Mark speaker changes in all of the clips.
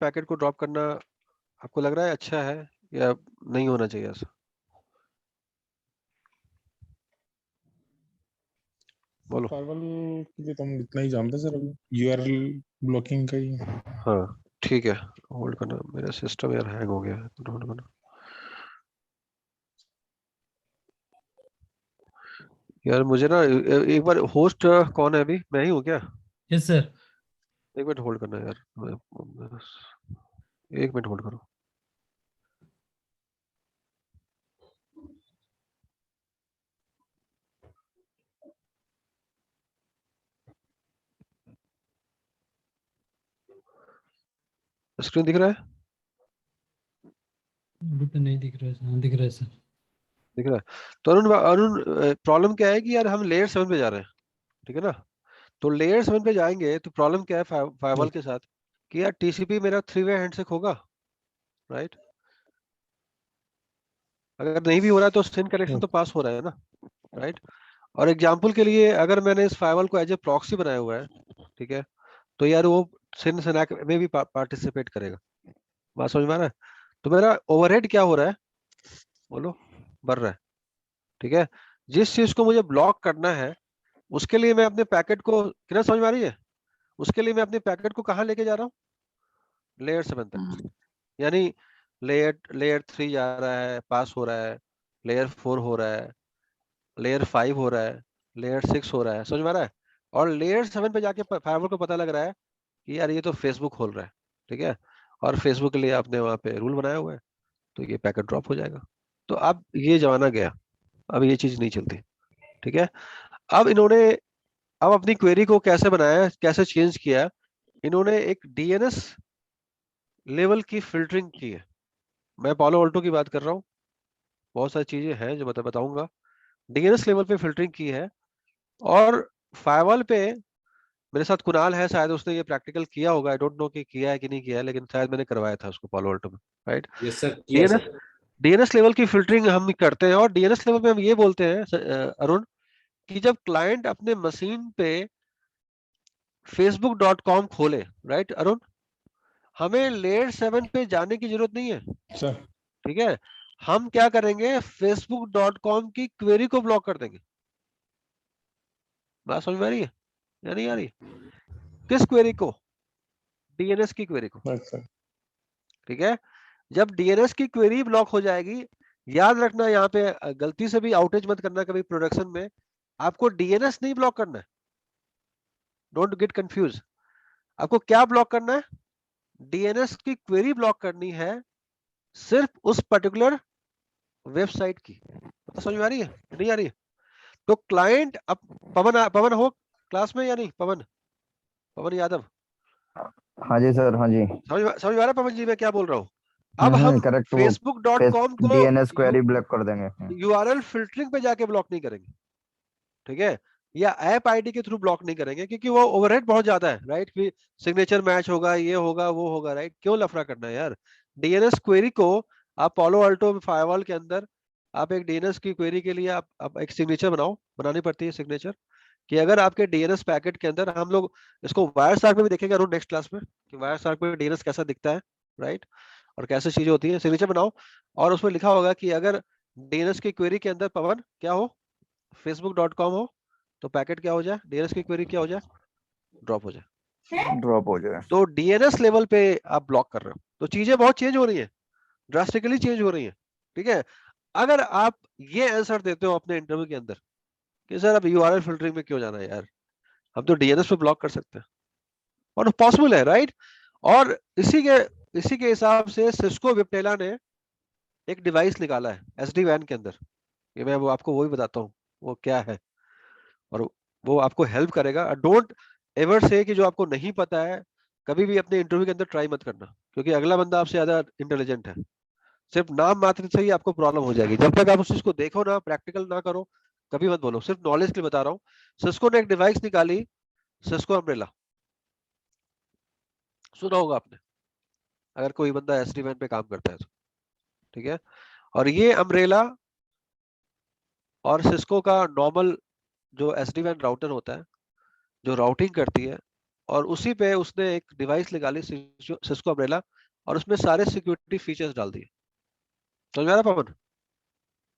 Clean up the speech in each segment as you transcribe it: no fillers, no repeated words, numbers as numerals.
Speaker 1: Packet को drop करना आपको लग रहा है अच्छा है या नहीं होना चाहिए ऐसा? बोलो।
Speaker 2: फायरवॉल के लिए तो हम इतना ही जानते हैं सर, अभी यूआरएल ब्लॉकिंग का ही।
Speaker 1: हाँ ठीक है, होल्ड करना, मेरा सिस्टम यार हैंग हो गया है, होल्ड करना यार। मुझे ना एक बार, होस्ट कौन है अभी, मैं ही हूँ क्या?
Speaker 3: Yes sir.
Speaker 1: एक मिनट होल्ड करना यार, एक मिनट होल्ड करो। स्क्रीन दिख रहा है?
Speaker 3: अभी तो नहीं दिख रहा है सर। हाँ, दिख रहा है सर।
Speaker 1: दिख रहा है। तो अरुण अरुण, प्रॉब्लम क्या है कि यार हम लेयर 7 पे जा रहे हैं, ठीक है ना? तो लेयर 7 पे जाएंगे तो प्रॉब्लम क्या है फायरवॉल के साथ, कि यार टीसीपी मेरा 3 वे हैंडशेक होगा, राइट? अगर नहीं भी हो रहा है तो सिन कनेक्शन तो पास हो रहा है ना, राइट? और एग्जांपल के लिए अगर मैंने इस फायरवॉल को एज ए प्रॉक्सी बनाया हुआ है, ठीक है, तो यार वो सिन सनैक में भी पार्टिसिपेट करेगा। बात समझ में आ रहा है? तो मेरा ओवरहेड क्या हो रहा है, बोलो, बढ़ रहा है, ठीक है? जिस चीज को मुझे ब्लॉक करना है उसके लिए मैं अपने पैकेट को, कितना समझ में आ रही है, उसके लिए मैं अपने पैकेट को कहाँ लेके जा रहा हूँ? लेयर 7 तक। यानी लेयर लेयर 3 जा रहा है, पास हो रहा है, लेयर 4 हो रहा है, लेयर 5 हो रहा है, लेयर 6 हो रहा है, समझ में आ रहा है? और लेयर 7 पे जाके फायरवॉल को पता लग रहा है कि यार ये तो फेसबुक खोल रहा है, ठीक है, और फेसबुक के लिए आपने वहां पे रूल बनाया हुआ है, तो ये पैकेट ड्रॉप हो जाएगा। तो अब ये जमाना गया, अब ये चीज नहीं चलती, ठीक है? अब इन्होंने, अब अपनी क्वेरी को कैसे बनाया, कैसे चेंज किया, इन्होंने एक डीएनएस लेवल की फिल्टरिंग की है। मैं पालो अल्टो की बात कर रहा हूँ, बहुत सारी चीजें हैं जो बताऊंगा। डीएनएस लेवल पे फिल्टरिंग की है, और फायरवॉल पे मेरे साथ कुणाल है, शायद उसने ये प्रैक्टिकल किया होगा, आई डोंट नो कि किया है कि नहीं किया है, लेकिन शायद मैंने करवाया था उसको पालो अल्टो में, राइट?
Speaker 4: यस सर, किया
Speaker 1: डीएनएस
Speaker 4: सर।
Speaker 1: डीएनएस लेवल की फिल्टरिंग हम करते हैं, और डीएनएस लेवल पे हम ये बोलते हैं अरुण, कि जब क्लाइंट अपने मशीन पे facebook.com खोले, राइट अरुण, हमें लेयर 7 पे जाने की जरूरत नहीं है,
Speaker 2: सर
Speaker 1: ठीक है? हम क्या करेंगे, facebook.com की क्वेरी को ब्लॉक कर देंगे। बात समझ में आ रही है या नहीं आ रही? किस क्वेरी को? डीएनएस की क्वेरी को,
Speaker 2: अच्छा
Speaker 1: ठीक है? जब डीएनएस की क्वेरी ब्लॉक हो जाएगी, याद रखना यहाँ पे गलती से भी आउटेज मत करना कभी प्रोडक्शन में, आपको डीएनएस नहीं ब्लॉक करना है, डोंट गेट कंफ्यूज। आपको क्या ब्लॉक करना है? डीएनएस की क्वेरी ब्लॉक करनी है, सिर्फ उस पर्टिकुलर वेबसाइट की। तो समझ में आ रही है नहीं आ रही है? तो क्लाइंट अब, पवन पवन हो क्लास में या नहीं? पवन, पवन यादव,
Speaker 5: हाँ जी सर, हाँ जी।
Speaker 1: समझ में आ रहा है पवन जी मैं क्या बोल रहा हूँ? अब हम
Speaker 5: करेक्ट। वो
Speaker 1: facebook.com को
Speaker 5: डीएनएस क्वेरी ब्लॉक कर देंगे।
Speaker 1: यूआरएल फिल्टरिंग पे जाके ब्लॉक नहीं करेंगे, ठीक है? या ऐप आईडी के थ्रू ब्लॉक नहीं करेंगे, क्योंकि वो ओवरहेड बहुत ज्यादा है, राइट? कि सिग्नेचर मैच होगा, ये होगा, वो होगा, राइट? क्यों लफड़ा करना है यार? डीएनएस क्वेरी को आप पालो अल्टो फायरवॉल के अंदर, आप एक डीएनएस की क्वेरी के लिए आप एक सिग्नेचर बनानी पड़ती है सिग्नेचर, कि अगर आपके डीएनएस पैकेट के अंदर, हम लोग इसको वायर स्टार्क में भी देखेंगे अरुण नेक्स्ट क्लास में, कि वायर स्टार्क में डीएनएस कैसा दिखता है, राइट? और कैसे चीजें होती है, सिग्नेचर बनाओ, और उसमें लिखा होगा कि अगर डीएनएस की क्वेरी के अंदर पवन क्या हो, facebook.com हो, तो पैकेट क्या हो जाए, डीएनएस की क्वेरी क्या हो जाए, ड्रॉप हो जाए,
Speaker 5: ड्रॉप हो जाए।
Speaker 1: तो डीएनएस लेवल पे आप ब्लॉक कर रहे हो, तो चीजें बहुत चेंज हो रही है, ड्रास्टिकली चेंज हो रही है, ठीक है? अगर आप ये आंसर देते हो अपने इंटरव्यू के अंदर कि सर अब यूआरएल फिल्टरिंग में क्यों जाना है यार, हम तो डीएनएस पे ब्लॉक कर सकते हैं, और पॉसिबल है, राइट? और इसी के हिसाब से सिस्को विप्टेला ने एक डिवाइस निकाला है एसडी वैन के अंदर, ये मैं वो आपको वही बताता हूँ वो क्या है, और वो आपको हेल्प करेगा। डोंट एवर से कि जो आपको नहीं पता है, कभी भी अपने इंटरव्यू के अंदर ट्राई मत करना, क्योंकि अगला बंदा आपसे ज्यादा इंटेलिजेंट है। सिर्फ नाम मात्र से ही आपको प्रॉब्लम हो जाएगी, जब तक आप उस चीज को देखो ना, प्रैक्टिकल ना करो, कभी मत बोलो। सिर्फ नॉलेज के लिए बता रहा हूँ। सिस्को ने एक डिवाइस निकाली, सिस्को अम्ब्रेला, सुना होगा आपने अगर कोई बंदा एसडी वैन पे काम करता है तो, ठीक है? और ये अम्ब्रेला और सिस्को का नॉर्मल जो एसडी वैन राउटर होता है, जो राउटिंग करती है, और उसी पे उसने एक डिवाइस निकाली सिस्को अम्ब्रेला, और उसमें सारे सिक्योरिटी फीचर्स डाल दिए। समझ में आ रहा पवन?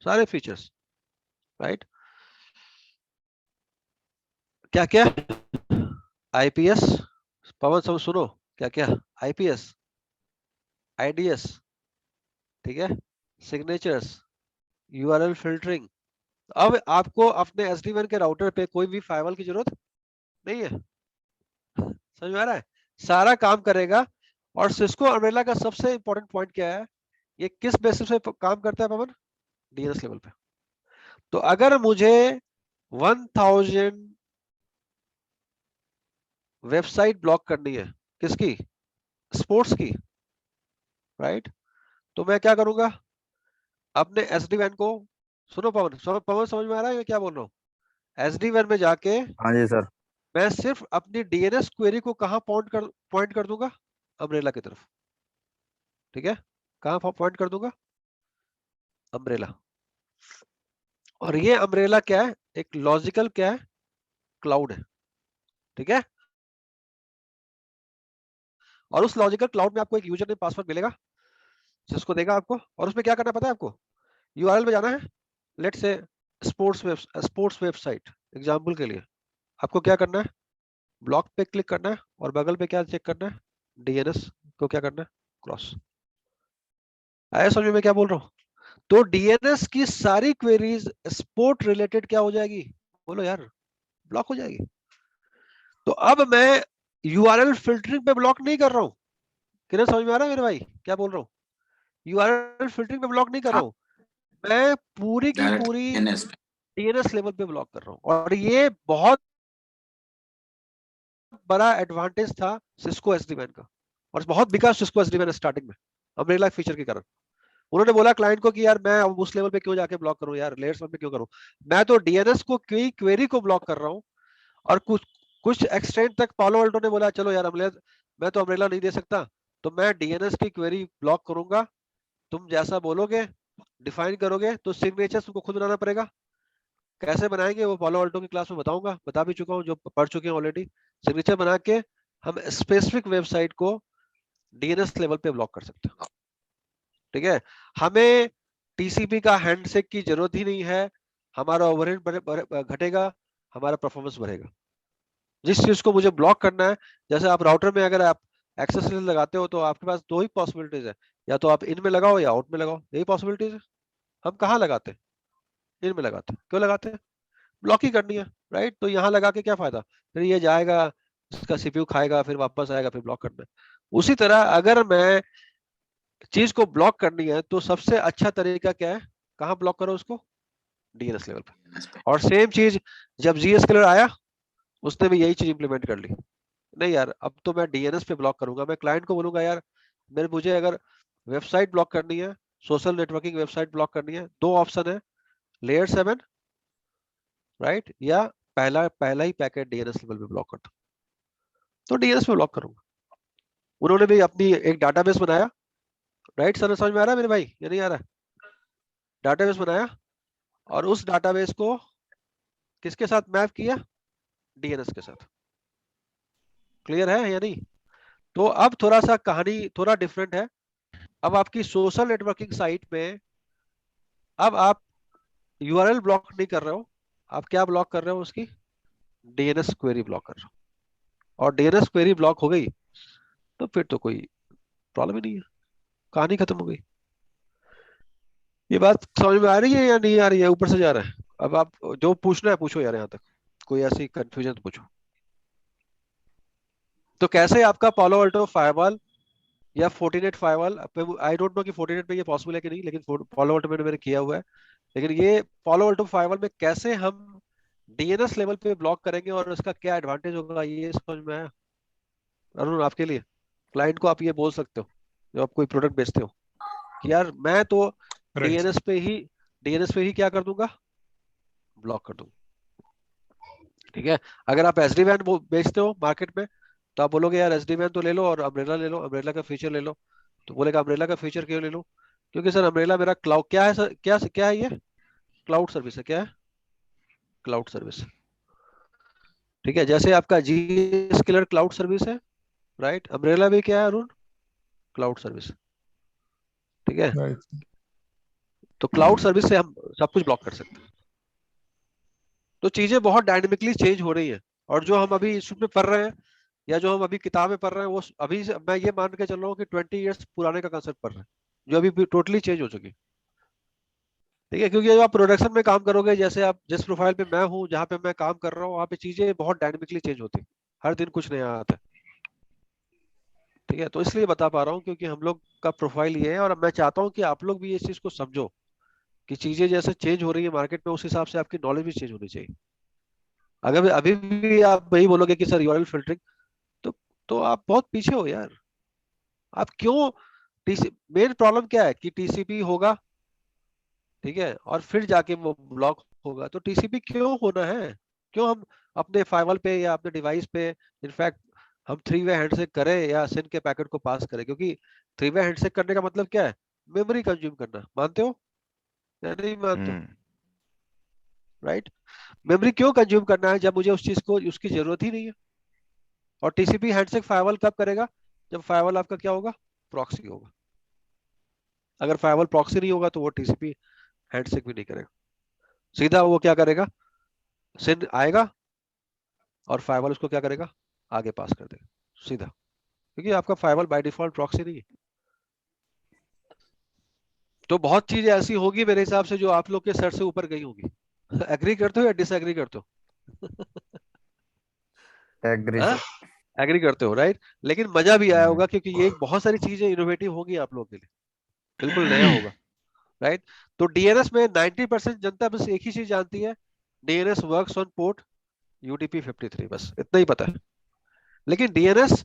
Speaker 1: सारे फीचर्स, राइट? क्या क्या? आईपीएस, पवन सब सुनो, क्या क्या? आईपीएस, आईडीएस, ठीक है, सिग्नेचर्स, यूआरएल फिल्टरिंग। अब आपको अपने SD-WAN के राउटर पे कोई भी फायरवॉल की जरूरत नहीं है। समझ में आ रहा है? सारा काम करेगा। और सिस्को अम्ब्रेला का सबसे इंपॉर्टेंट पॉइंट क्या है, ये किस बेसिस पे काम करता है पवन? डीएनएस लेवल पे। तो अगर मुझे 1000 वेबसाइट ब्लॉक करनी है, किसकी? स्पोर्ट्स की, राइट? तो मैं क्या करूंगा? अपने SD-WAN को, सुनो पवन, पवन समझ में आ रहा है मैं क्या बोल रहा हूँ? SD-WAN में जाके
Speaker 5: हाँ जी सर।
Speaker 1: मैं सिर्फ अपनी डीएनएस क्वेरी को कहां पॉइंट कर दूंगा? अम्ब्रेला की तरफ, ठीक है? कहां पॉइंट कर दूंगा? अम्ब्रेला। और ये अम्ब्रेला क्या है? एक लॉजिकल क्या है? क्लाउड है, ठीक है? और उस लॉजिकल क्लाउड में आपको एक यूजर नेम पासवर्ड मिलेगा जिसको देगा आपको, और उसमें क्या करना पता है आपको? यूआरएल में जाना है, लेट से स्पोर्ट्स वेबसाइट एग्जांपल के लिए। आपको क्या करना है? ब्लॉक पे क्लिक करना है, और बगल पे क्या चेक करना है? डीएनएस को क्या करना है? क्रॉस। आया समझ में क्या बोल रहा हूँ? तो डीएनएस की सारी क्वेरीज स्पोर्ट रिलेटेड क्या हो जाएगी? बोलो यार, ब्लॉक हो जाएगी। तो अब मैं यूआरएल फिल्टरिंग पे ब्लॉक नहीं कर रहा हूं। किरण समझ में आ रहा है मेरे भाई क्या बोल रहा हूँ? यूआरएल फिल्टरिंग पे ब्लॉक नहीं कर रहा
Speaker 4: हाँ,
Speaker 1: हूं, मैं पूरी की
Speaker 4: डायरेक्ट
Speaker 1: पूरी
Speaker 4: एनएस पे।
Speaker 1: डीएनएस लेवल पे ब्लॉक कर रहा हूं। और ये बहुत बड़ा एडवांटेज था सिस्को SD-WAN का, और बहुत बिका सिस्को SD-WAN स्टार्टिंग में अम्ब्रेला फीचर के कारण। उन्होंने बोला क्लाइंट को कि यार मैं अब उस लेवल पे क्यों जाके ब्लॉक करूं यार, लेयर्स पे क्यों करूं, मैं तो डीएनएस को क्वेरी को ब्लॉक कर रहा हूं। और कुछ कुछ एक्सटेंट तक पालो अल्टो ने बोला चलो यार मैं तो अम्ब्रेला नहीं दे सकता, तो मैं डीएनएस की क्वेरी ब्लॉक करूंगा, तुम जैसा बोलोगे डिफाइन करोगे, तो सिग्नेचर तुमको खुद बनाना पड़ेगा। कैसे बनाएंगे वो पालो अल्टो की क्लास में बताऊंगा, बता भी चुका हूँ, जो पढ़ चुके हैं ऑलरेडी। सिग्नेचर बना के हम स्पेसिफिक वेबसाइट को डीएनएस लेवल पे ब्लॉक कर सकते हैं, ठीक है? हमें टीसीपी का हैंडशेक की जरूरत ही नहीं है, हमारा ओवरहेड घटेगा, हमारा परफॉर्मेंस बढ़ेगा। जिस चीज को मुझे ब्लॉक करना है, जैसे आप राउटर में अगर आप एक्सेस लगाते हो तो आपके पास दो ही पॉसिबिलिटीज है, या तो आप इन में लगाओ या आउट में लगाओ, यही पॉसिबिलिटीज है। हम कहाँ लगाते हैं? इन में लगाते हैं। क्यों लगाते हैं? ब्लॉक ही करनी है, राइट? तो यहाँ लगा के क्या फायदा? फिर ये जाएगा, इसका सीपीयू खाएगा, फिर वापस आएगा, फिर ब्लॉक करना है। उसी तरह अगर मैं चीज को ब्लॉक करनी है तो सबसे अच्छा तरीका क्या है? कहाँ ब्लॉक करो उसको? डीएनएस लेवल पे। और सेम चीज जब जीएसकेलर आया, उसने भी यही चीज इंप्लीमेंट कर ली। नहीं यार, अब तो मैं डीएनएस पे ब्लॉक करूंगा, मैं क्लाइंट को बोलूंगा यार मुझे अगर वेबसाइट ब्लॉक करनी है, सोशल नेटवर्किंग वेबसाइट ब्लॉक करनी है, दो ऑप्शन है, लेयर 7, राइट, या पहला पहला ही पैकेट डीएनएस लेवल पे ब्लॉक करता, तो डीएनएस पे ब्लॉक करूंगा। उन्होंने भी अपनी एक डाटाबेस बनाया, राइट? सर समझ में आ रहा है मेरे भाई या नहीं आ रहा है? डाटाबेस बनाया, और उस डाटाबेस को किसके साथ मैप किया? डीएनएस के साथ। क्लियर है या नहीं? तो अब थोड़ा सा कहानी थोड़ा डिफरेंट है। अब आपकी सोशल नेटवर्किंग साइट में अब आप यूआरएल ब्लॉक नहीं कर रहे हो, आप क्या ब्लॉक कर रहे हो? उसकी डीएनएस क्वेरी ब्लॉक कर रहे हो। और डीएनएस क्वेरी ब्लॉक हो गई तो फिर तो कोई प्रॉब्लम ही नहीं है, कहानी खत्म हो गई। ये बात समझ में आ रही है या नहीं आ रही है? ऊपर से जा रहा है? अब आप जो पूछना है पूछो यार, यहाँ तक कोई ऐसी कंफ्यूजन तो पूछो। तो कैसे आपका पालो अल्टो फायरवॉल या Fortinet firewall, I don't know कि फोर्टिनेट में ये पॉसिबल है कि नहीं, लेकिन पालो अल्टो में मैंने किया हुआ है। लेकिन ये पालो अल्टो फायरवॉल में कैसे हम डीएनएस लेवल पे ब्लॉक करेंगे और उसका क्या एडवांटेज होगा, ये समझ में आया? अरुण आपके लिए, क्लाइंट को आप ये बोल सकते हो जब आप कोई प्रोडक्ट बेचते हो कि यार मैं तो
Speaker 2: राइट सर।
Speaker 1: डीएनएस पे ही क्या कर दूंगा? ब्लॉक कर दूंगा, ठीक है? अगर आप SD-WAN बेचते हो मार्केट में, तो आप बोलोगे यार SD-WAN तो ले लो और अम्ब्रेला ले लो, अम्ब्रेला का फीचर ले लो। तो बोलेगा अम्ब्रेला का फीचर क्यों ले लो? क्योंकि सर अम्ब्रेला मेरा क्लाउड क्या है सर, क्या है ये? क्लाउड सर्विस है। क्या है? Cloud service. ठीक है, जैसे आपका GScaler क्लाउड सर्विस है, राइट, अम्ब्रेला भी क्या है अरुण, क्लाउड सर्विस, ठीक है।
Speaker 2: राइट।
Speaker 1: तो क्लाउड सर्विस से हम सब कुछ ब्लॉक कर सकते हैं। तो चीजें बहुत डायनेमिकली चेंज हो रही है, और जो हम अभी इंस्टीट्यूट में पढ़ रहे हैं या जो हम अभी किताबें पढ़ रहे हैं वो अभी मैं ये मान के चल रहा हूँ कि 20 ईयर्स पुराने का कंसेप्ट पढ़ रहे हैं, जो अभी टोटली चेंज हो चुकी, ठीक है। क्योंकि जब आप प्रोडक्शन में काम करोगे, जैसे आप जिस प्रोफाइल पे मैं हूँ, जहाँ पे मैं काम कर रहा हूँ, वहाँ पे चीजें बहुत डायनेमिकली चेंज होती है, हर दिन कुछ नया आता है, ठीक है। तो इसलिए बता पा रहा हूँ क्योंकि हम लोग का प्रोफाइल ये है, और मैं चाहता हूँ कि आप लोग भी इस चीज को समझो कि चीजें जैसे चेंज हो रही है मार्केट में, उस हिसाब से आपकी नॉलेज भी चेंज होनी चाहिए। अगर अभी भी आप वही बोलोगे कि सर यूआरएल फिल्टरिंग, तो तो आप बहुत पीछे हो यार। आप क्यों टीसी, मेन प्रॉब्लम क्या है कि टीसीपी होगा, ठीक है, और फिर जाके वो ब्लॉक होगा। तो टीसीपी क्यों होना है, क्यों हम अपने फाइवल पे या अपने डिवाइस पे इनफैक्ट हम 3 वे हैंडशेक करें या सिन के पैकेट को पास करें? क्योंकि 3 वे हैंडशेक करने का मतलब क्या है, मेमोरी कंज्यूम करना, मानते हो या नहीं मानते हो, राइट। मेमोरी क्यों कंज्यूम करना है जब मुझे उस चीज को उसकी जरूरत ही नहीं है। और टीसीपी हैंडशेक फायरवॉल कब करेगा, जब फायरवॉल आपका क्या होगा, प्रॉक्सी होगा। अगर फायरवॉल प्रॉक्सी नहीं होगा तो वो टीसीपी हैंडशेक भी नहीं करेगा, सीधा वो क्या करेगा, सिन आएगा और फायरवॉल उसको क्या करेगा, आगे पास कर देगा सीधा, क्योंकि आपका फायरवॉल बाय डिफॉल्ट प्रॉक्सी नहीं है। तो बहुत चीजें ऐसी होगी मेरे हिसाब से जो आप लोग के सर से ऊपर गई होगी। एग्री करते हो या डिसएग्री करते हो?
Speaker 5: एग्री
Speaker 1: हाँ,
Speaker 5: सर।
Speaker 1: एग्री करते हो, राइट। लेकिन मजा भी आया
Speaker 5: हम्म,
Speaker 1: होगा क्योंकि ये बहुत सारी चीजें इनोवेटिव होगी आप लोगों के लिए, बिल्कुल नया होगा, राइट। तो डीएनएस में 90% जनता बस एक ही चीज जानती है, DNS works on port UDP53, बस इतना ही पता है। लेकिन डीएनएस,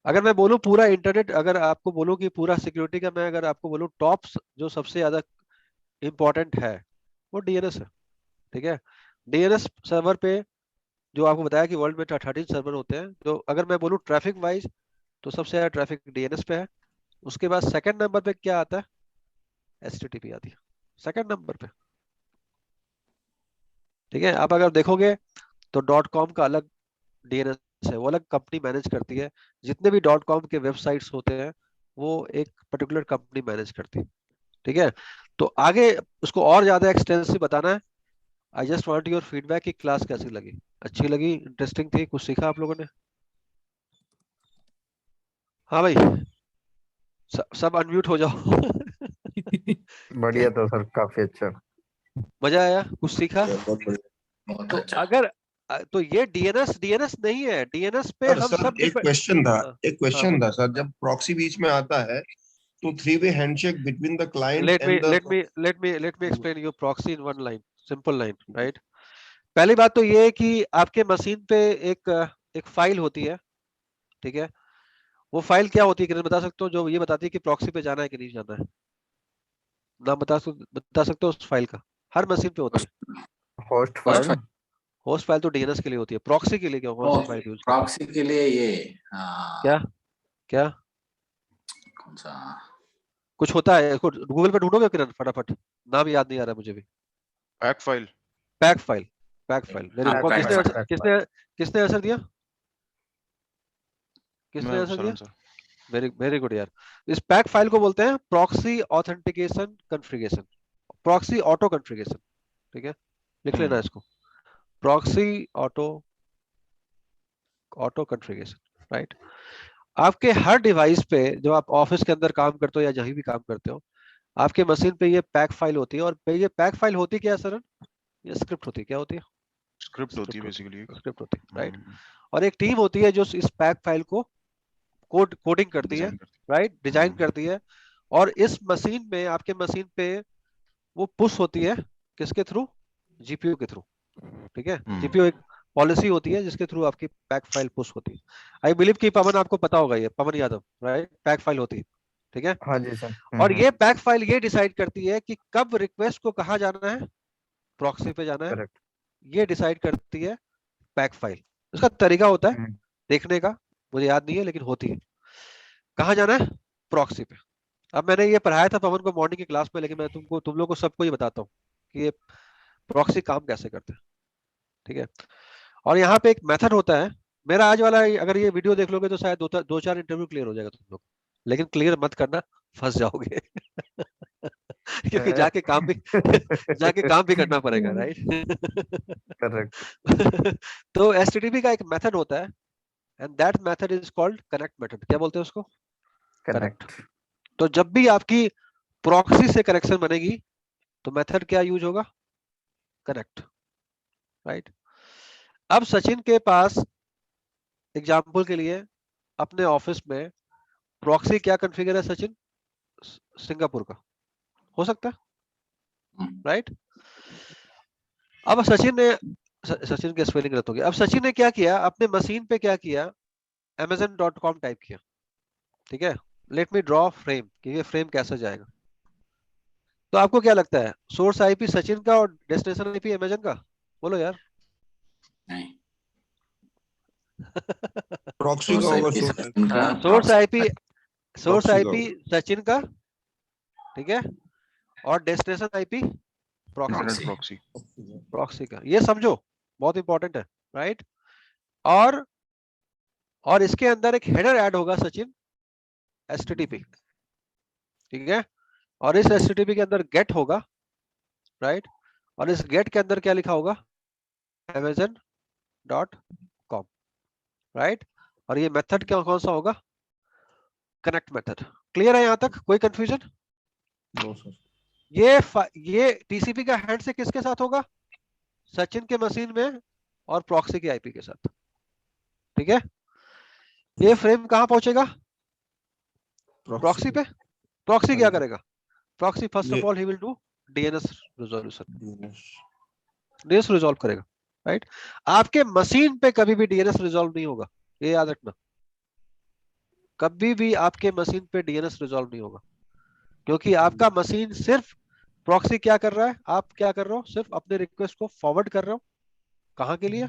Speaker 1: अगर मैं बोलूं पूरा इंटरनेट, अगर आपको बोलूं कि पूरा सिक्योरिटी का, मैं अगर आपको बोलूं टॉप जो सबसे ज्यादा इंपॉर्टेंट है वो डीएनएस है, ठीक है। डीएनएस सर्वर पे जो आपको बताया कि वर्ल्ड में 13 सर्वर होते हैं, तो अगर मैं बोलूं ट्रैफिक वाइज तो सबसे ज्यादा ट्रैफिक डीएनएस पे है। उसके बाद सेकंड नंबर पे क्या आता है, एचटीटीपी आती है सेकंड नंबर पे, ठीक है। आप अगर देखोगे तो डॉट कॉम का अलग डीएनएस है, वो अलग कंपनी मैनेज करती है। जितने भी डॉट कॉम के वेबसाइट्स होते हैं वो एक पर्टिकुलर कंपनी मैनेज करती है, ठीक है। तो आगे उसको और ज्यादा एक्सटेंसिव बताना है। I just want your feedback कि क्लास कैसी लगी, अच्छी लगी, इंटरेस्टिंग थी, कुछ सीखा आप लोगों ने? हाँ भाई, सब अनम्यूट हो जाओ।
Speaker 5: बढ़िया तो सर, काफी अच्छा।
Speaker 1: मजा आया, कुछ सीखा?
Speaker 4: बहुत बढ़िया, बहुत
Speaker 1: तो
Speaker 4: अच्छा।
Speaker 1: अगर तो ये डीएनएस नहीं है, डीएनएस पे
Speaker 4: सर
Speaker 1: हम
Speaker 4: सर
Speaker 1: सब
Speaker 4: एक क्वेश्चन था,
Speaker 1: हाँ,
Speaker 4: एक
Speaker 1: हाँ
Speaker 4: क्वेश्चन था
Speaker 1: बोलो।
Speaker 4: सर, जब प्रॉक्सी बीच में आता है तो 3 way handshake between the client
Speaker 1: let me
Speaker 4: and the
Speaker 1: let me let me let me explain your proxy in one line, simple line, right. पहली बात तो ये है कि आपके मशीन पे एक एक फाइल होती है, ठीक है। वो फाइल क्या होती है किरण बता सकते हो, जो ये बताती है कि प्रॉक्सी पे जाना है कि नहीं जाना है? नाम बता सकते हो उस फाइल का? हर मशीन पे होती है।
Speaker 5: होस्ट
Speaker 1: हाँ,
Speaker 5: फाइल।
Speaker 1: होस्ट फाइल तो डीएनएस के लिए होती है, प्रॉक्सी के लिए क्या, कौन सी फाइल यूज करते हैं?
Speaker 4: प्रॉक्सी के लिए ये
Speaker 1: क्या क्या
Speaker 4: कौन सा
Speaker 1: कुछ होता है, इसको गूगल पे ढूंढोगे किरण फटाफट, नाम याद नहीं आ रहा मुझे भी।
Speaker 6: Pack file.
Speaker 1: Pack file, pack file, very
Speaker 4: हाँ,
Speaker 1: गुड।
Speaker 4: Pack file.
Speaker 1: किसने किसने आंसर दिया, किसने
Speaker 6: मैं
Speaker 1: आंसर दिया?
Speaker 6: Saran sir.
Speaker 1: Very very good यार। इस पैक फाइल को बोलते हैं proxy authentication configuration, proxy auto configuration, ठीक है। लिख लेना इसको, proxy auto auto configuration, right. आपके हर डिवाइस पे, जो आप ऑफिस के अंदर काम करते हो या जहीं भी काम करते हो, आपके मशीन पे ये पैक फाइल होती है। और ये पैक फाइल होती क्या है सर? ये स्क्रिप्ट होती है, क्या होती है?
Speaker 6: स्क्रिप्ट होती है
Speaker 1: स्क्रिप्ट होती
Speaker 6: बेसिकली एक।
Speaker 1: है, स्क्रिप्ट होती है, राइट। और एक टीम होती है जो इस पैक फाइल को कोडिंग करती है,
Speaker 6: डिजाइन करती
Speaker 1: राइट, डिजाइन
Speaker 6: है।
Speaker 1: करती है। और इस मशीन में, आपके मशीन पे वो पुश होती है, किसके थ्रू? जीपीयू के थ्रू, ठीक है। जीपीयू एक पॉलिसी होती है जिसके थ्रू आपकी पैक फाइल पुश होती है। आई बिलीव कि पवन आपको पता होगा, ये पवन यादव, राइट, पैक फाइल होती है, ठीक है।
Speaker 5: हाँ जी सर।
Speaker 1: और ये पैक फाइल ये डिसाइड करती है कि कब रिक्वेस्ट को कहाँ जाना है, प्रॉक्सी पे जाना है,
Speaker 5: करेक्ट।
Speaker 1: ये डिसाइड करती है पैक फाइल। उसका तरीका होता है देखने का, मुझे याद नहीं है लेकिन होती है। कहाँ जाना है, प्रॉक्सी पे। अब मैंने ये पढ़ाया था पवन को मॉर्निंग की क्लास में, लेकिन मैं तुम लोग को सबको ये बताता हूँ कि ये प्रॉक्सी काम कैसे करते हैं, ठीक है। और यहाँ पे एक मेथड होता है, मेरा आज वाला अगर ये वीडियो देख लोगे तो शायद दो चार इंटरव्यू क्लियर हो जाएगा तुम लोग, लेकिन क्लियर मत करना, फंस जाओगे। क्योंकि जाके काम भी करना पड़ेगा, राइट?
Speaker 5: करेक्ट।
Speaker 1: तो एसटीटीपी का एक मेथड होता है, and that method is called connect method. क्या बोलते हैं उसको?
Speaker 5: कनेक्ट।
Speaker 1: तो जब भी आपकी प्रॉक्सी से कनेक्शन बनेगी तो मेथड क्या यूज होगा? Connect, right? अब सचिन के पास एग्जाम्पल के लिए अपने ऑफिस में प्रॉक्सी क्या कॉन्फ़िगर है सचिन? सिंगापुर का हो सकता है, राइट? अब सचिन के स्पेलिंग गलत हो गया। अब सचिन ने क्या किया, अपने मशीन पे क्या किया, amazon.com टाइप किया, ठीक है? लेट मी ड्रॉ फ्रेम कि ये फ्रेम कैसा जाएगा। तो आपको क्या लगता है, सोर्स आईपी सचिन का और डेस्टिनेशन आईपी अमेजन का? बोलो यार।
Speaker 7: नहीं,
Speaker 4: प्रॉक्सी का
Speaker 7: source
Speaker 4: होगा,
Speaker 7: IP
Speaker 4: सोर्स
Speaker 7: सचिन का,
Speaker 1: सोर्स आईपी
Speaker 4: Proxy का
Speaker 1: सचिन का, ठीक है? और destination IP
Speaker 6: Internet
Speaker 7: proxy.
Speaker 6: proxy.
Speaker 1: Proxy का। ये समझो, बहुत इंपॉर्टेंट है, राइट? और इसके अंदर एक हेडर ऐड होगा सचिन, एचटीटीपी, ठीक है? और इस एचटीटीपी के अंदर गेट होगा, राइट? और इस गेट के अंदर क्या लिखा होगा? amazon.com, right? और ये मेथड क्या कौन सा होगा? Connect method. क्लियर है यहाँ तक? कोई कंफ्यूजन?
Speaker 2: No sir.
Speaker 1: ये टीसीपी का हैंड से किसके साथ होगा? सचिन के मशीन में और प्रॉक्सी के आईपी के साथ, ठीक है? ये फ्रेम कहां पहुंचेगा? प्रॉक्सी पे। प्रॉक्सी क्या करेगा? Proxy first of all he will do DNS resolution, DNS resolve करेगा, राइट? आपके मशीन पे कभी भी डीएनएस रिजॉल्व नहीं होगा, ये याद रखना। कभी भी आपके मशीन पे डीएनएस रिजॉल्व नहीं होगा, क्योंकि आपका मशीन सिर्फ प्रॉक्सी क्या कर रहा है, आप क्या कर रहे हो, सिर्फ अपने रिक्वेस्ट को फॉरवर्ड कर रहे हो। कहां के लिए?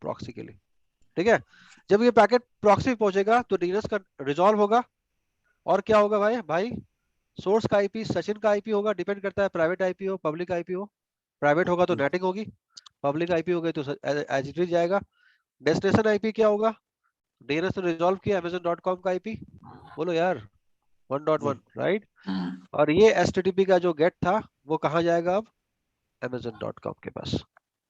Speaker 1: प्रॉक्सी के लिए, ठीक है? जब ये पैकेट प्रॉक्सी पहुंचेगा तो डीएनएस का रिजॉल्व होगा, और क्या होगा भाई सोर्स का आईपी सचिन का आईपी होगा, डिपेंड करता है प्राइवेट आईपी हो पब्लिक आईपी हो। प्राइवेट होगा तो नेटिंग होगी, पब्लिक आईपी हो गई तो एज इट इज जाएगा। डेस्टिनेशन आईपी क्या होगा? डीएनएस ने रिजॉल्व किया amazon.com का आईपी, बोलो यार 1.1, राइट? और ये एचटीटीपी का जो गेट था वो कहां जाएगा अब? amazon.com के पास,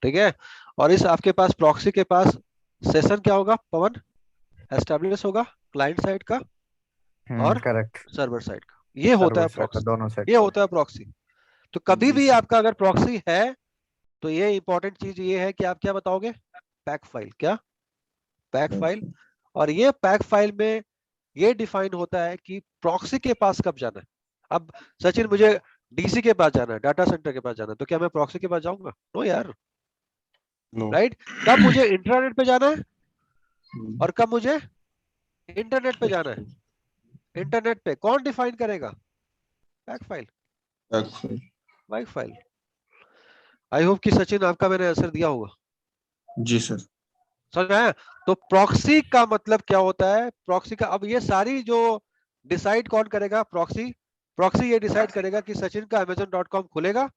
Speaker 1: ठीक है? और इस आपके पास प्रॉक्सी के पास सेशन क्या होगा पवन? एस्टेब्लिश होगा क्लाइंट साइड का और
Speaker 5: करेक्ट।
Speaker 1: सर्वर साइड का। ये होता है प्रॉक्सी,
Speaker 5: दोनों साइड
Speaker 1: ये होता है प्रॉक्सी। तो कभी भी आपका अगर प्रॉक्सी है तो ये इंपॉर्टेंट चीज ये है कि आप क्या बताओगे? Pack file. क्या? Pack file. और ये पैक फाइल में ये डिफाइन होता है कि प्रॉक्सी के पास कब जाना है। अब सचिन मुझे डीसी के पास जाना है, डाटा सेंटर के पास जाना है, तो क्या मैं प्रॉक्सी के पास जाऊंगा? नो यार, राइट? कब मुझे इंटरनेट पे जाना है और कब मुझे इंटरनेट पे जाना है? इंटरनेट पे कौन डिफाइन करेगा? Pack file, pack file. I hope कि सचिन आपका मैंने आंसर दिया होगा।
Speaker 2: जी सर।
Speaker 1: समझ आया? तो प्रॉक्सी का मतलब क्या होता है? प्रॉक्सी का अब ये सारी जो डिसाइड कौन करेगा? प्रॉक्सी। प्रॉक्सी ये डिसाइड करेगा कि सचिन का amazon.com खुलेगा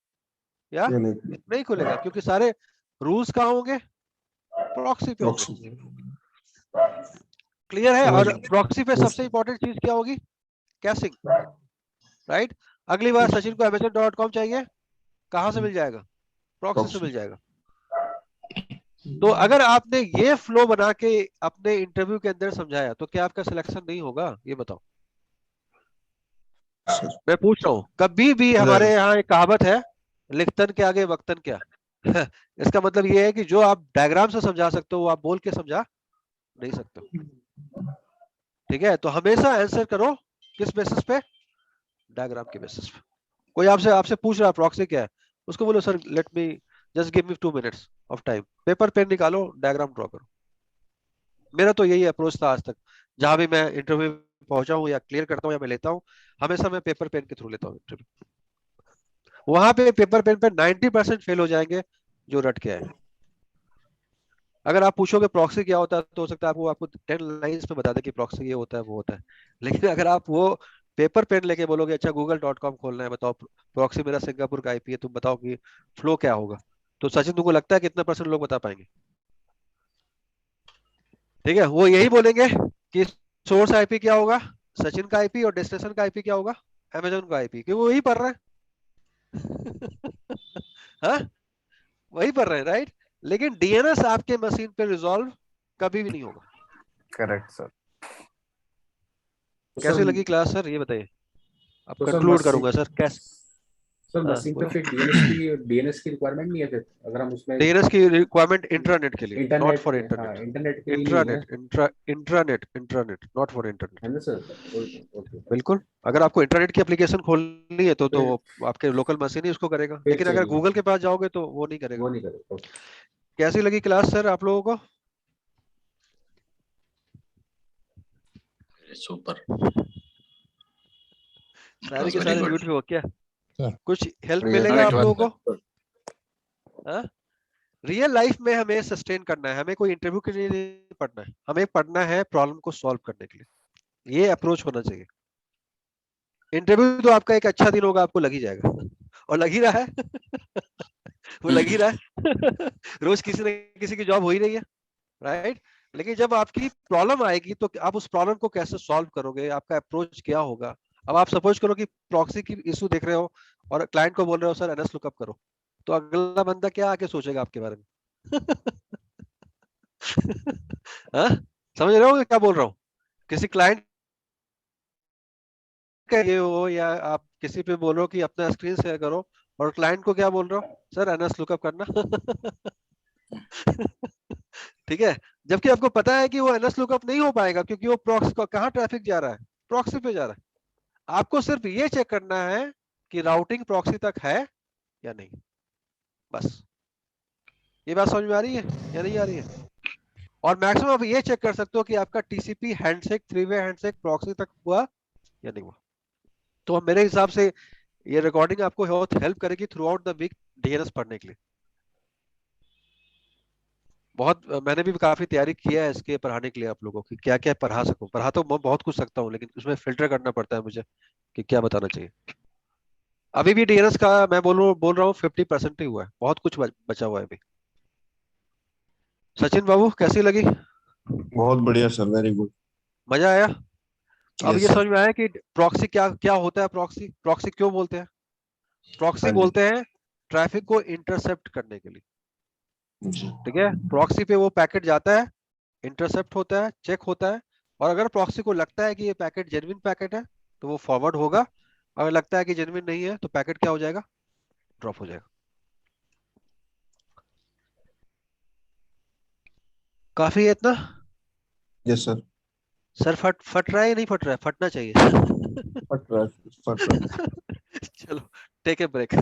Speaker 1: या नहीं खुलेगा, क्योंकि सारे रूल्स कहाँ होंगे? प्रॉक्सी पे होंगे। क्लियर है? और प्रॉक्सी पे सबसे इंपॉर्टेंट चीज क्या होगी? Caching, right? अगली बार सचिन को amazon.com चाहिए, कहां से मिल जाएगा? प्रॉक्सी से मिल जाएगा। तो अगर आपने ये फ्लो बना के अपने इंटरव्यू के अंदर समझाया तो क्या आपका सिलेक्शन नहीं होगा? ये बताओ। मैं पूछ रहा हूँ, कभी भी हमारे यहाँ एक कहावत है, लिखतन के आगे वक्तन क्या। इसका मतलब ये है कि जो आप डायग्राम से समझा सकते हो वो आप बोल के समझा नहीं सकते हो, ठीक है? तो हमेशा आंसर करो किस बेसिस पे? डायग्राम के बेसिस पे। कोई आपसे पूछ रहा है प्रॉक्सी क्या है, उसको बोलो sir let me just give me 2 minutes of time, paper pen निकालो, डायग्राम ड्रॉ करो। मेरा तो यही अप्रोच था आज तक, जहां भी मैं इंटरव्यू पहुंचा हूं या क्लियर करता हूं या मैं लेता हूं, हमेशा मैं पेपर पेन के थ्रू लेता हूं इंटरव्यू। वहां पे पेपर पेन पे 90% फेल हो जाएंगे जो रट के आए। अगर आप पूछोगे प्रॉक्सी क्या होता है तो हो सकता है आपको 10 लाइंस में बता दे कि प्रॉक्सी ये होता है वो होता है, लेकिन अगर आप वो पेपर पेन लेके बोलोगे अच्छा google.com खोलना है, बताओ प्रॉक्सी मेरा सिंगापुर का आईपी है, तुम बताओ कि फ्लो क्या होगा, तो सचिन तुमको लगता है कितना % लोग बता पाएंगे? ठीक है, वो यही बोलेंगे कि सोर्स आईपी क्या होगा, सचिन का आईपी, और डेस्टिनेशन का आईपी क्या होगा, अमेजोन का आईपी, क्योंकि वो वही पढ़ रहे हैं। हाँ, वही पढ़ रहे हैं, राइट। लेकिन डीएनएस आपके मशीन पे रिजॉल्व कभी भी नहीं होगा।
Speaker 5: Correct sir.
Speaker 1: कैसी लगी क्लास सर, ये बताइए। अब
Speaker 7: तो सर
Speaker 1: कंक्लूड करूंगा सर, कैसे।
Speaker 7: सर
Speaker 1: हाँ,
Speaker 7: मशीन पे
Speaker 1: बोलो।
Speaker 7: फिर डीएनएस की रिक्वायरमेंट नहीं है फिर, अगर हम उसमें
Speaker 1: डीएनएस की रिक्वायरमेंट इंट्रानेट के लिए, नॉट
Speaker 7: इंटरनेट,
Speaker 1: फॉर
Speaker 7: हाँ
Speaker 1: इंटरनेट।
Speaker 7: इंटरनेट के लिए नहीं है
Speaker 1: इंट्रानेट नॉट फॉर इंटरनेट।
Speaker 7: है ना सर? ओके
Speaker 1: बिल्कुल, अगर आपको इंटरनेट की एप्लीकेशन खोलनी है तो
Speaker 7: फिर
Speaker 1: आपके लोकल मशीन ही उसको करेगा,
Speaker 7: फिर
Speaker 1: लेकिन अगर
Speaker 7: चाहिए,
Speaker 1: गूगल के पास जाओगे तो वो नहीं करेगा।
Speaker 7: वो नहीं करेगा।
Speaker 1: कैसी लगी क्लास सर आप लोगों को?
Speaker 8: सुपर,
Speaker 1: सारे के
Speaker 8: very
Speaker 1: सारे
Speaker 8: good.
Speaker 1: म्यूट पे हो क्या?
Speaker 2: हाँ।
Speaker 1: कुछ हेल्प
Speaker 4: बढ़िया।
Speaker 1: मिलेगा आप
Speaker 8: हाँ,
Speaker 1: लोगों को? हाँ? रियल लाइफ में हमें सस्टेन करना है, हमें कोई इंटरव्यू के लिए नहीं पढ़ना है, हमें पढ़ना है प्रॉब्लम को सॉल्व करने के लिए। ये अप्रोच होना चाहिए। इंटरव्यू तो आपका एक अच्छा दिन होगा, आपको लग ही जाएगा, और लग ही रहा है। वो लग ही रहा है। रोज किसी न किसी की जॉब हो ही रही है, राइट। लेकिन जब आपकी प्रॉब्लम आएगी तो आप उस प्रॉब्लम को कैसे सॉल्व करोगे, आपका अप्रोच क्या होगा। अब आप सपोज करो कि प्रॉक्सी की इशू देख रहे हो और क्लाइंट को बोल रहे हो सर एनएस लुकअप करो, तो अगला बंदा क्या आके सोचेगा आपके बारे में? हाँ? समझ रहे हो क्या बोल रहा हूँ? किसी क्लाइंट का ये हो, या आप किसी पे बोल रहे हो कि अपना स्क्रीन शेयर करो, और क्लाइंट को क्या बोल रहे हो, सर एनएस लुकअप करना। ठीक है, जबकि आपको पता है कि वो एनएस लुकअप नहीं हो पाएगा, क्योंकि वो प्रॉक्सी को कहाँ ट्रैफिक जा रहा है, प्रॉक्सी पे जा रहा है। आपको सिर्फ ये चेक करना है कि राउटिंग प्रॉक्सी तक है या नहीं, बस। ये बात समझ में आ रही है या नहीं आ रही है? और मैक्सिमम आप ये चेक कर सकते हो कि आपका टीसीपी हैंडशेक, 3-वे हैंडशेक प्रॉक्सी तक हुआ या नहीं हुआ। तो मेरे हिसाब से ये रिकॉर्डिंग आपको बहुत हेल्प करेगी throughout the week DNS पढ़ने के लिए। बहुत मैंने भी काफी तैयारी किया है इसके पढ़ाने के लिए, आप लोगों की क्या क्या पढ़ा सकूं। पढ़ा तो मैं बहुत कुछ सकता हूं, लेकिन उसमें फिल्टर करना पड़ता है मुझे कि क्या बताना चाहिए। अभी भी डीएनएस का मैं बोल रहा हूँ 50% ही हुआ है, बहुत कुछ बचा हुआ है अभी। सचिन बाबू कैसी लगी?
Speaker 4: बहुत बढ़िया सर, वेरी गुड।
Speaker 1: मजा आया? अब
Speaker 4: यस
Speaker 1: ये
Speaker 4: सर।
Speaker 1: समझ में आया कि प्रॉक्सी क्या क्या होता है। प्रॉक्सी प्रॉक्सी क्यों बोलते हैं? प्रॉक्सी
Speaker 4: हाँ जी।
Speaker 1: बोलते हैं ट्रैफिक को इंटरसेप्ट करने के लिए,
Speaker 4: जी।
Speaker 1: ठीक है। प्रॉक्सी पे वो पैकेट जाता है, इंटरसेप्ट होता है, चेक होता है, और अगर प्रॉक्सी को लगता है कि ये पैकेट जेन्युइन पैकेट है तो वो फॉरवर्ड होगा। अगर लगता है कि जेन्युइन नहीं है तो पैकेट क्या हो जाएगा, ड्रॉप हो जाएगा। काफी है इतना?
Speaker 4: Yes sir.
Speaker 1: सर फट रहा है या नहीं फट रहा है? फटना चाहिए।
Speaker 4: फट रहा है, फट रहा है।
Speaker 1: चलो टेक ए ब्रेक।